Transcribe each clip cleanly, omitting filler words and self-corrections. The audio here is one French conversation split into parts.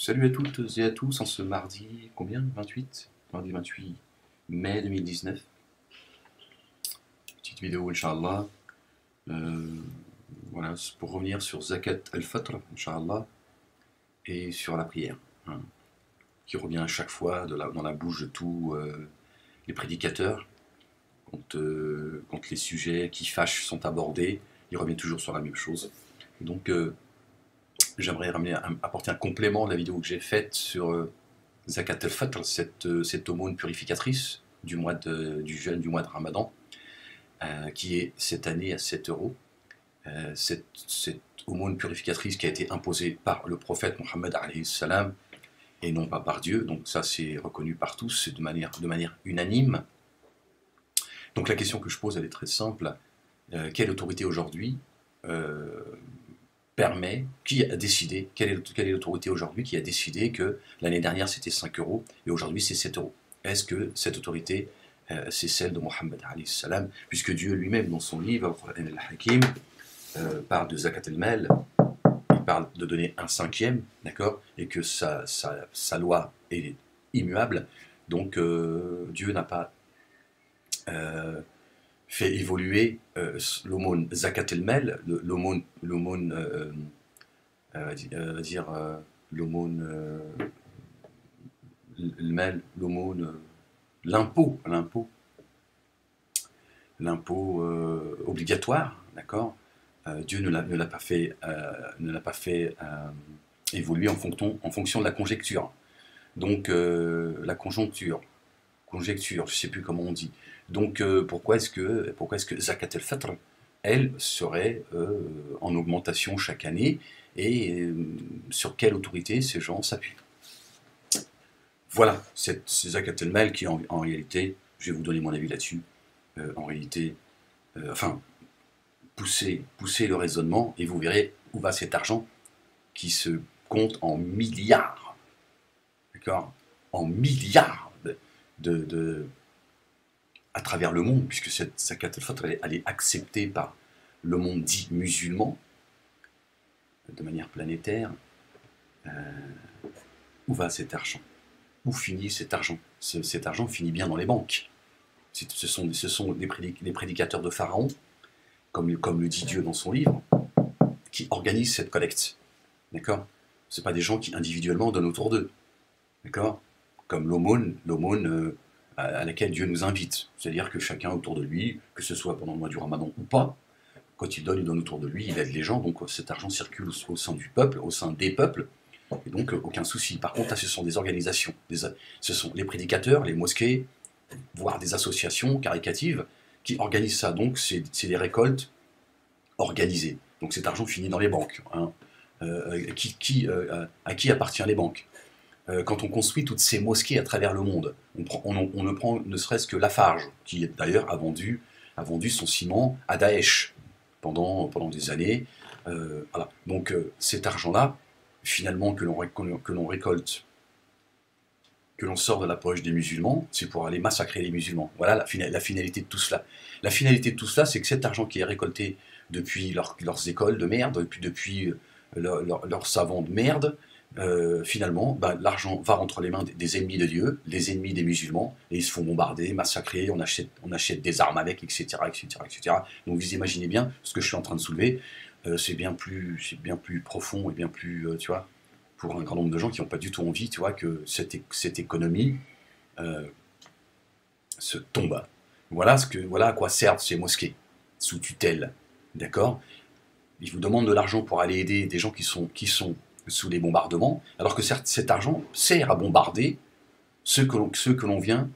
Salut à toutes et à tous en ce mardi, combien? 28? Mardi 28 mai 2019. Petite vidéo, Inch'Allah. Euh, voilà, c'est pour revenir sur Zakat al-Fitr, Inch'Allah, et sur la prière, hein, qui revient à chaque fois dans la bouche de tous les prédicateurs. Quand les sujets qui fâchent sont abordés, ils reviennent toujours sur la même chose. Donc, j'aimerais apporter un complément de la vidéo que j'ai faite sur Zakat al-Fitr, cette aumône purificatrice du jeûne du mois de Ramadan, qui est cette année à 7 euros. Cette aumône purificatrice qui a été imposée par le prophète Mohammed alayhi salam et non pas par Dieu, donc ça c'est reconnu par tous, c'est de manière unanime. Donc la question que je pose, elle est très simple. Quelle autorité aujourd'hui qui a décidé, quelle est l'autorité aujourd'hui qui a décidé que l'année dernière c'était 5 euros et aujourd'hui c'est 7 euros? Est-ce que cette autorité, c'est celle de Mohammed alayhi salam, puisque Dieu lui-même dans son livre, Al-Hakim, parle de Zakat al-Mal, il parle de donner un cinquième, d'accord, et que sa loi est immuable, donc Dieu n'a pas fait évoluer l'aumône Zakat al-Mal, l'aumône l'impôt obligatoire, d'accord. Dieu ne l'a pas fait, évoluer en fonction de la conjecture. Donc la conjecture, je ne sais plus comment on dit. Donc pourquoi est-ce que Zakat al-Fitr, elle, serait en augmentation chaque année, et sur quelle autorité ces gens s'appuient? Voilà, c'est Zakat al-Mal qui en réalité, je vais vous donner mon avis là-dessus, en réalité, poussez le raisonnement et vous verrez où va cet argent qui se compte en milliards, d'accord, en milliards à travers le monde, puisque cette Zakat al-Fitr, elle est acceptée par le monde dit musulman, de manière planétaire. Où va cet argent? Où finit cet argent? Cet argent finit bien dans les banques. Ce sont les prédicateurs de Pharaon, comme le dit Dieu dans son livre, qui organisent cette collecte. D'accord? Ce n'est pas des gens qui individuellement donnent autour d'eux. D'accord? Comme l'aumône à laquelle Dieu nous invite. C'est-à-dire que chacun autour de lui, que ce soit pendant le mois du Ramadan ou pas, quand il donne autour de lui, il aide les gens, donc cet argent circule au sein du peuple, au sein des peuples, et donc aucun souci. Par contre, là, ce sont des organisations, ce sont les prédicateurs, les mosquées, voire des associations caricatives qui organisent ça. Donc c'est des récoltes organisées. Donc cet argent finit dans les banques. Hein. À qui appartient les banques? Quand on construit toutes ces mosquées à travers le monde, on ne prend ne serait-ce que Lafarge, qui d'ailleurs a vendu son ciment à Daesh pendant des années. Voilà. Donc cet argent-là, finalement, que l'on récolte, que l'on sort de la poche des musulmans, c'est pour aller massacrer les musulmans. Voilà la finalité de tout cela. La finalité de tout cela, c'est que cet argent qui est récolté depuis leurs écoles de merde, depuis leurs savants de merde, finalement, l'argent va entre les mains des ennemis de Dieu, des ennemis des musulmans, et ils se font bombarder, massacrer, on achète des armes avec, etc., etc., etc. Donc vous imaginez bien ce que je suis en train de soulever, c'est bien plus profond et bien plus, tu vois, pour un grand nombre de gens qui n'ont pas du tout envie, tu vois, que cette économie se tombe. Voilà à quoi servent ces mosquées, sous tutelle, d'accord? Ils vous demandent de l'argent pour aller aider des gens qui sont sous les bombardements, alors que certes, cet argent sert à bombarder ceux que l'on vient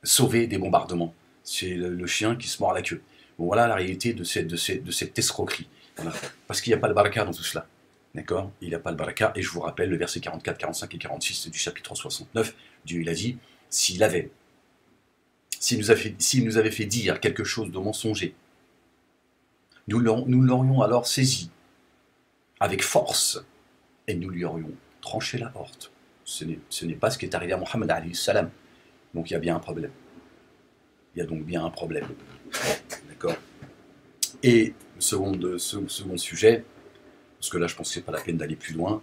sauver des bombardements. C'est le chien qui se mord la queue. Bon, voilà la réalité de cette escroquerie. Voilà. Parce qu'il n'y a pas le baraka dans tout cela. D'accord? Il n'y a pas le baraka, et je vous rappelle le verset 44, 45 et 46 du chapitre 69, Dieu il a dit, s'il nous avait fait dire quelque chose de mensonger, nous l'aurions alors saisi avec force, et nous lui aurions tranché la horte. Ce n'est pas ce qui est arrivé à Mohammed alayhi salam. Donc il y a bien un problème. Il y a donc bien un problème. D'accord? Et second sujet, parce que là je pense que c'est pas la peine d'aller plus loin.